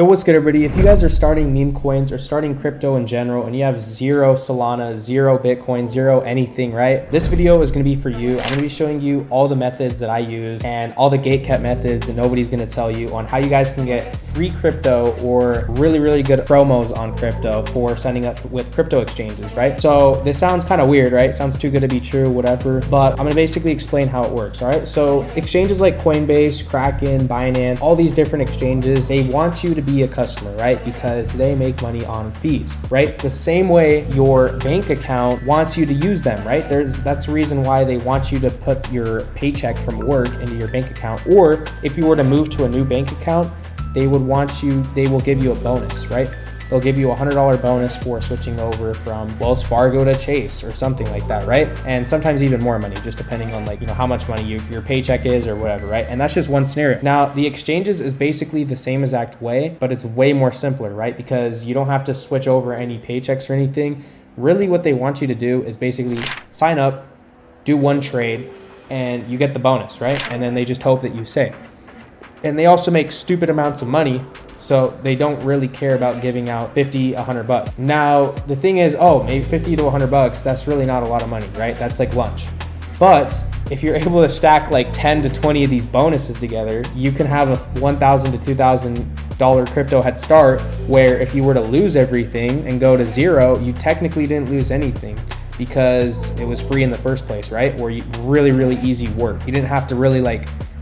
Hey, what's good, everybody? If you guys are starting meme coins or starting crypto in general and you have zero Solana, zero Bitcoin, zero anything, right? This video is going to be for you. I'm going to be showing you all the methods that I use and all the gatekept methods that nobody's going to tell you on how you guys can get free crypto or really good promos on crypto for signing up with crypto exchanges, right? So this sounds kind of weird, right? Sounds too good to be true, whatever, but I'm going to basically explain how it works, all right? So exchanges like Coinbase, Kraken, Binance, all these different exchanges, they want you to be a customer, right? Because they make money on fees, right? The same way your bank account wants you to use them, right? That's the reason why they want you to put your paycheck from work into your bank account. Or if you were to move to a new bank account, they will give you a bonus, right? They'll give you a $100 bonus for switching over from Wells Fargo to Chase or something like that, right? And sometimes even more money, just depending on how much money your paycheck is or whatever, right? And that's just one scenario. Now, the exchanges is basically the same exact way, but it's way more simpler, right? Because you don't have to switch over any paychecks or anything. Really what they want you to do is basically sign up, do one trade, and you get the bonus, right? And then they just hope that you stay. And they also make stupid amounts of money, so they don't really care about giving out 50, 100 bucks. Now, the thing is, maybe 50 to 100 bucks, that's really not a lot of money, right? That's like lunch. But if you're able to stack like 10 to 20 of these bonuses together, you can have a $1,000 to $2,000 crypto head start, where if you were to lose everything and go to zero, you technically didn't lose anything because it was free in the first place, right? Or really easy work. You didn't have to really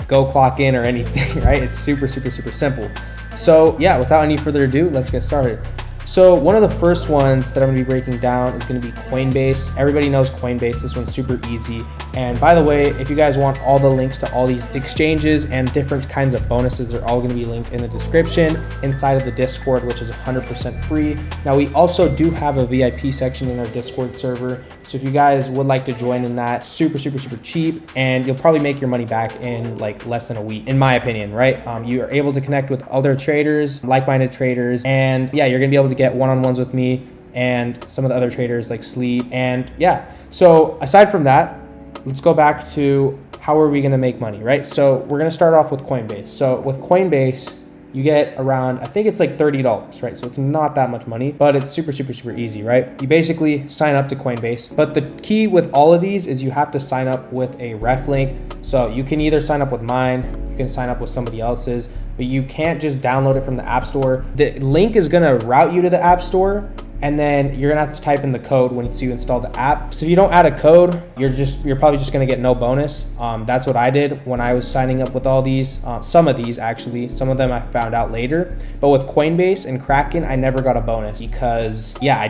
go clock in or anything, right? It's super simple. So yeah, without any further ado, let's get started. So one of the first ones that I'm gonna be breaking down is gonna be Coinbase. Everybody knows Coinbase. This one's super easy. And by the way, if you guys want all the links to all these exchanges and different kinds of bonuses, they're all gonna be linked in the description inside of the Discord, which is 100% free. Now, we also do have a VIP section in our Discord server. So if you guys would like to join in that, super cheap, and you'll probably make your money back in less than a week, in my opinion, right? You are able to connect with other traders, like-minded traders, and yeah, you're gonna be able to get one-on-ones with me and some of the other traders like Sleep. And yeah, so aside from that, let's go back to how are we going to make money, right? So we're going to start off with Coinbase. So with Coinbase, you get around, I think it's like $30, right? So it's not that much money, but it's super easy, right? You basically sign up to Coinbase, but the key with all of these is you have to sign up with a ref link. So you can either sign up with mine, you can sign up with somebody else's, but you can't just download it from the App Store. The link is gonna route you to the App Store, and then you're gonna have to type in the code once you install the app. So if you don't add a code, you're probably just gonna get no bonus. That's what I did when I was signing up with all these. Some of these actually, some of them I found out later. But with Coinbase and Kraken, I never got a bonus because yeah, I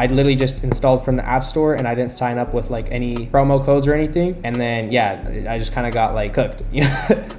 literally just installed from the App Store and I didn't sign up with any promo codes or anything. And then yeah, I just kind of got cooked.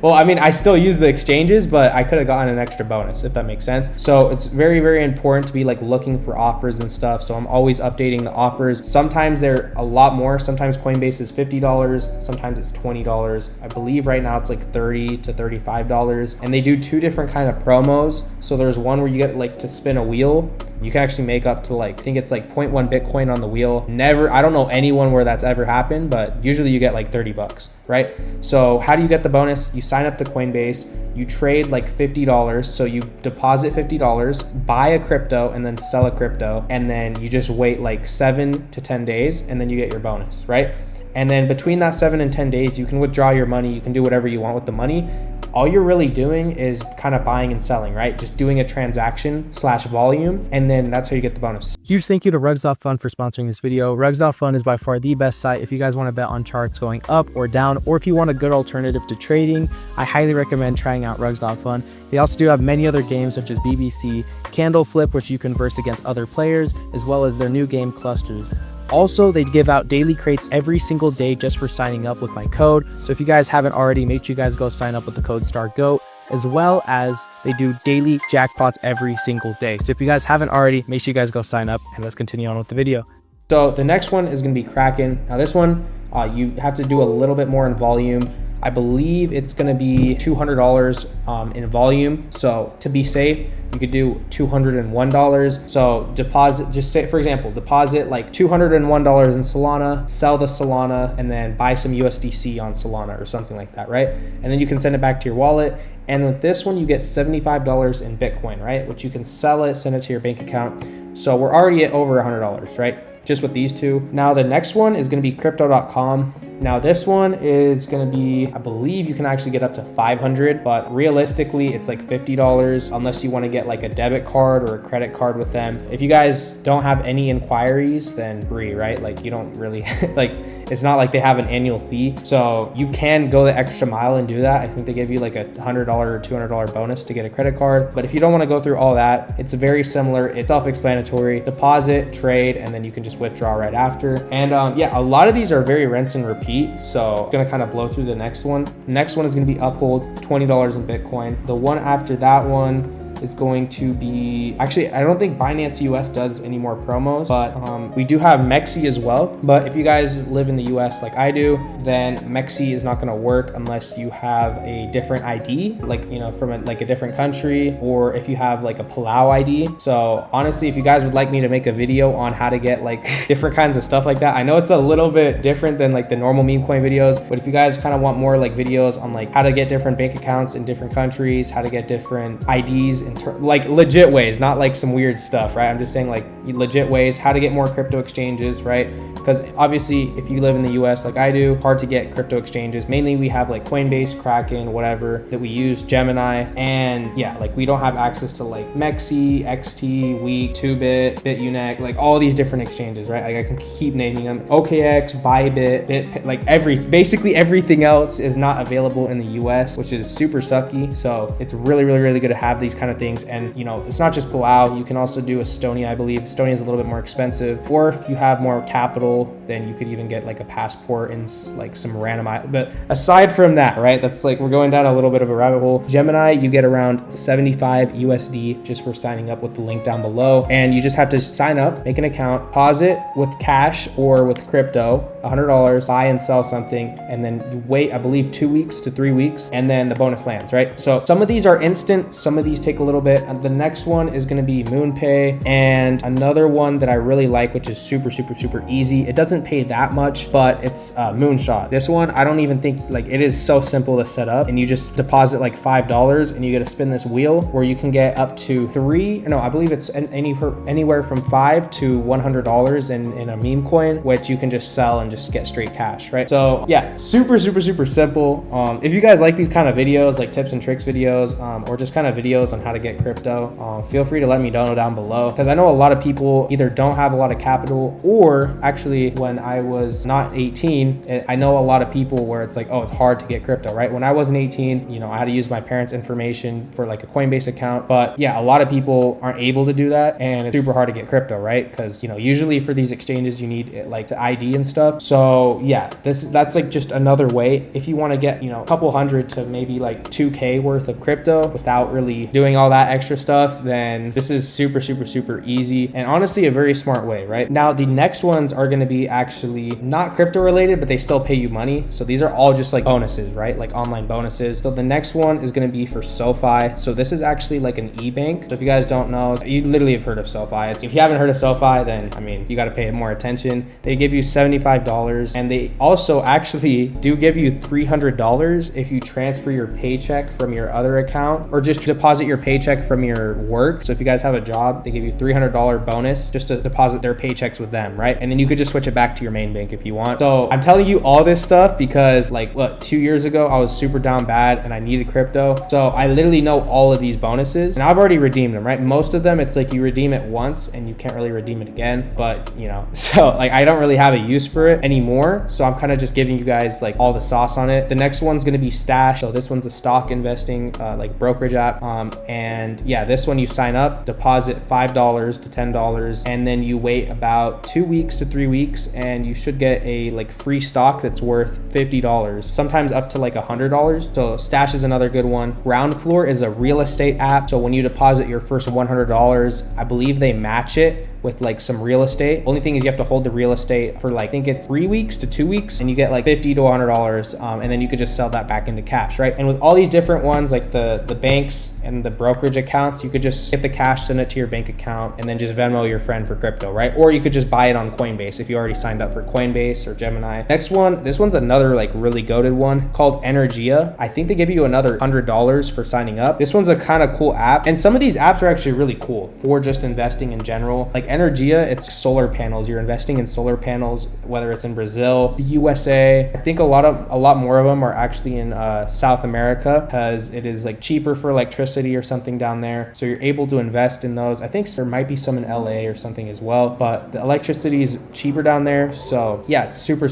Well, I mean, I still use the exchanges, but I could have gotten an extra bonus, if that makes sense. So it's very important to be looking for offers and stuff. So I'm always updating the offers. Sometimes they're a lot more. Sometimes Coinbase is $50. Sometimes it's $20. I believe right now it's $30 to $35. And they do two different kind of promos. So there's one where you get to spin a wheel. You can actually make up to I think it's 0.1 Bitcoin on the wheel. I don't know anyone where that's ever happened, but usually you get 30 bucks, right? So how do you get the bonus? You sign up to Coinbase, you trade $50. So you deposit $50, buy a crypto, and then sell a crypto. And then you just wait 7 to 10 days, and then you get your bonus, right? And then between that 7 and 10 days, you can withdraw your money. You can do whatever you want with the money. All you're really doing is kind of buying and selling, right? Just doing a transaction / volume, and then that's how you get the bonus. Huge thank you to Rugs.Fun for sponsoring this video. Rugs.Fun is by far the best site if you guys want to bet on charts going up or down, or if you want a good alternative to trading. I highly recommend trying out Rugs.Fun. They also do have many other games such as BBC, Candle Flip, which you converse against other players, as well as their new game Clusters. Also, they give out daily crates every single day just for signing up with my code. So if you guys haven't already, make sure you guys go sign up with the code STARGOAT, as well as they do daily jackpots every single day. So if you guys haven't already, make sure you guys go sign up, and let's continue on with the video. So the next one is going to be Kraken. Now this one, you have to do a little bit more in volume. I believe it's going to be $200 in volume. So to be safe, you could do $201. So deposit, just say, for example, deposit like $201 in Solana, sell the Solana, and then buy some USDC on Solana or something like that, right? And then you can send it back to your wallet. And with this one, you get $75 in Bitcoin, right? Which you can sell it, send it to your bank account. So we're already at over $100, right? Just with these two. Now the next one is going to be crypto.com. Now this one is going to be, I believe you can actually get up to 500, but realistically it's like $50 unless you want to get like a debit card or a credit card with them. If you guys don't have any inquiries, then free, right? Like you don't really like, it's not like they have an annual fee. So you can go the extra mile and do that. I think they give you like a $100 or $200 bonus to get a credit card. But if you don't want to go through all that, it's very similar. It's self-explanatory. Deposit, trade, and then you can just withdraw right after. And yeah, a lot of these are very rinse and repeat. So I'm gonna kind of blow through the next one. Next one is gonna be Uphold, $20 in Bitcoin. The one after that one is going to be, actually, I don't think Binance US does any more promos, but we do have Mexi as well. But if you guys live in the US like I do, then Mexi is not gonna work unless you have a different ID, like, you know, from like a different country, or if you have like a Palau ID. So honestly, if you guys would like me to make a video on how to get like different kinds of stuff like that, I know it's a little bit different than like the normal Memecoin videos, but if you guys kind of want more like videos on like how to get different bank accounts in different countries, how to get different IDs, like legit ways, not like some weird stuff, right? I'm just saying like legit ways, how to get more crypto exchanges, right? Because obviously if you live in the US like I do, hard to get crypto exchanges. Mainly we have like Coinbase, Kraken, whatever that we use, Gemini, and yeah, like we don't have access to like Mexi, XT, Week, 2bit, BitUnec, like all these different exchanges, right? Like I can keep naming them. OKX, Bybit, like basically everything else is not available in the US, which is super sucky. So it's really, really, really good to have these kind of things. And you know, it's not just Palau, you can also do Estonia. I believe Estonia is a little bit more expensive, or if you have more capital, then you could even get like a passport and like some random, but aside from that, right, that's like, we're going down a little bit of a rabbit hole. Gemini, you get around 75 USD just for signing up with the link down below, and you just have to sign up, make an account, pause it with cash or with crypto, $100, buy and sell something, and then you wait, I believe 2 weeks to 3 weeks, and then the bonus lands, right? So some of these are instant, some of these take a little bit. The next one is going to be MoonPay, and another one that I really like, which is super, super, super easy. It doesn't pay that much, but it's Moonshot. This one, I don't even think, like, it is so simple to set up, and you just deposit like $5 and you get to spin this wheel where you can get up to I believe it's anywhere from $5 to $100 in a meme coin, which you can just sell and just get straight cash, right? So yeah, super, super, super simple. If you guys like these kind of videos, like tips and tricks videos, or just kind of videos on how to get crypto, feel free to let me know down below, because I know a lot of people either don't have a lot of capital, or actually when I was not 18, I know a lot of people where it's like, oh, it's hard to get crypto, right? When I wasn't 18, you know, I had to use my parents' information for like a Coinbase account. But yeah, a lot of people aren't able to do that, and it's super hard to get crypto, right? Because, you know, usually for these exchanges you need like the ID and stuff. So yeah, that's like just another way. If you want to get, you know, a couple hundred to maybe like 2K worth of crypto without really doing all that extra stuff, then this is super, super, super easy, and honestly a very smart way, right? Now the next ones are going to be actually not crypto related, but they still pay you money. So these are all just like bonuses, right? Like online bonuses. So the next one is going to be for SoFi. So this is actually like an e-bank. So if you guys don't know, you literally have heard of SoFi. If you haven't heard of SoFi, then I mean, you got to pay more attention. They give you $75, and they also actually do give you $300 if you transfer your paycheck from your other account, or just deposit your paycheck from your work. So if you guys have a job, they give you $300 bonus just to deposit their paychecks with them, right? And then you could just switch it back to your main bank if you want. So I'm telling you all this stuff because, like, look, 2 years ago I was super down bad and I needed crypto, so I literally know all of these bonuses, and I've already redeemed them, right? Most of them, it's like you redeem it once and you can't really redeem it again, but you know, so like I don't really have a use for it anymore, so I'm kind of just giving you guys like all the sauce on it. The next one's going to be Stash. So this one's a stock investing like brokerage app, and yeah, this one you sign up, deposit $5 to $10, and then you wait about 2 weeks to 3 weeks, and you should get a like free stock that's worth $50, sometimes up to like $100. So Stash is another good one. Ground Floor is a real estate app. So when you deposit your first $100, I believe they match it with like some real estate. Only thing is you have to hold the real estate for like, I think it's 3 weeks to 2 weeks, and you get like $50 to $100, and then you could just sell that back into cash, right? And with all these different ones, like the banks and the brokerage accounts, you could just get the cash, send it to your bank account, and then just Venmo your friend for crypto, right? Or you could just buy it on Coinbase if you already signed up for Coinbase or Gemini. Next one, this one's another like really goated one called Energia. I think they give you another $100 for signing up. This one's a kind of cool app, and some of these apps are actually really cool for just investing in general. Like Energia, it's solar panels. You're investing in solar panels, whether it's in Brazil, the USA. I think a lot more of them are actually in South America, because it is like cheaper for electricity or something down there. So you're able to invest in those. I think there might be some in LA or something as well, but the electricity is cheaper down there. So yeah, it's super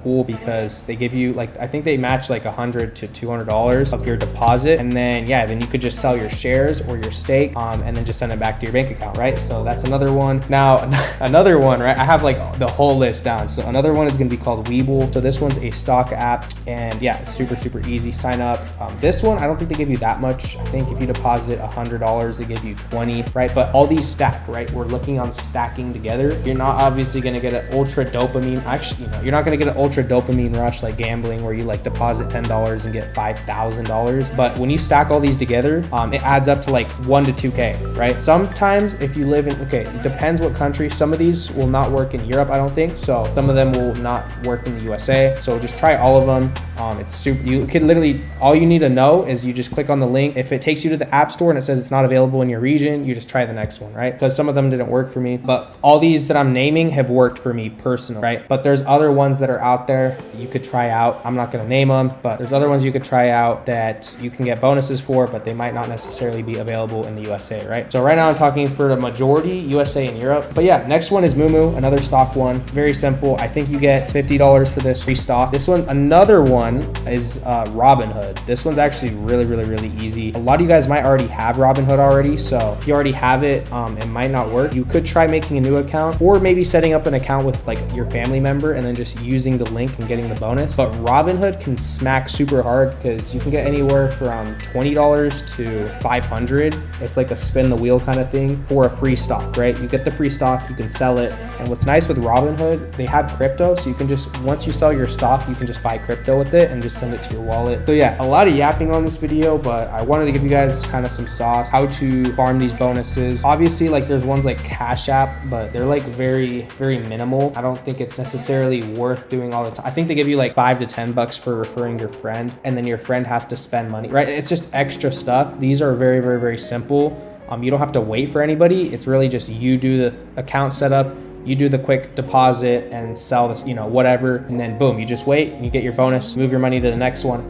cool because they give you like, I think they match like $100 to $200 of your deposit. And then, yeah, then you could just sell your shares or your stake, and then just send it back to your bank account, right? So that's another one. Now, another one, right? I have like the whole list down. So another one is going to be called Webull. So this one's a stock app, and yeah, super easy. Sign up. This one, I don't think they give you that much. I think if you deposit $100, they give you 20, right? But all these stack, right? We're looking on stacking together. You're not obviously going to get an ultra dopamine. Actually, you're not going to get an ultra dopamine rush like gambling, where you like deposit $10 and get $5,000. But when you stack all these together, it adds up to like 1 to 2K, right? Sometimes if you live in, okay, it depends what country. Some of these will not work in Europe, I don't think. So some of them will not work in the USA. So just try all of them. It's super, you could literally, all you need to know is you just click on the link. If it takes you to the app store and it says it's not available in your region, you just try the next one, right? Because some of them didn't work for me, but all these that I'm naming have worked for me personally, right? But there's other ones that are out there you could try out. I'm not going to name them, but there's other ones you could try out that you can get bonuses for, but they might not necessarily be available in the USA, right? So right now I'm talking for the majority USA and Europe. But yeah, next one is Moomoo, another stock one. Very simple. I think you get $50 for this free stock. This one, another one is Robinhood. This one's actually really easy. A lot of you guys might already have Robinhood already. So if you already have it, it might not work. You could try making a new account, or maybe setting up an account with like your family member and then just using the link and getting the bonus. But Robinhood can smack super hard because you can get anywhere from $20 to $500. It's like a spin the wheel kind of thing for a free stock, right? You get the free stock, you can sell it. And what's nice with Robinhood, they have crypto. So you can just, once you sell your stock, you can just buy crypto with it and just send it to your wallet. So yeah, a lot of yapping on this video, but I wanted to give you guys kind of some sauce, how to farm these bonuses. Obviously, like there's ones like Cash App, but they're like very minimal. I don't think it's necessarily worth doing all the time. I think they give you like $5 to $10 for referring your friend, and then your friend has to spend money, right? It's just extra stuff. These are very simple. You don't have to wait for anybody. It's really just you do the account setup, you do the quick deposit and sell this, whatever, and then boom, you just wait and you get your bonus, move your money to the next one.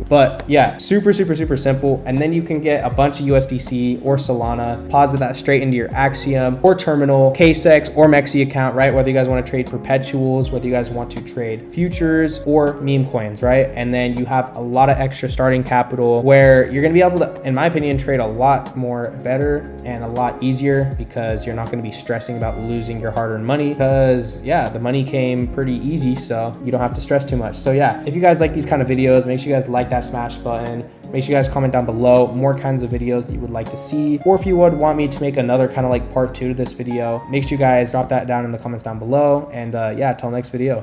But yeah, super simple. And then you can get a bunch of USDC or Solana, deposit that straight into your Axiom or Terminal, KSEX or Mexi account, right? Whether you guys want to trade perpetuals, whether you guys want to trade futures or meme coins, right? And then you have a lot of extra starting capital where you're going to be able to, in my opinion, trade a lot more better and a lot easier, because you're not going to be stressing about losing your hard-earned money, because yeah, the money came pretty easy, so you don't have to stress too much. So yeah, if you guys like these kind of videos, make sure you guys like that smash button. Make sure you guys comment down below more kinds of videos that you would like to see, or if you would want me to make another kind of like part 2 to this video, make sure you guys drop that down in the comments down below. And yeah, till next video.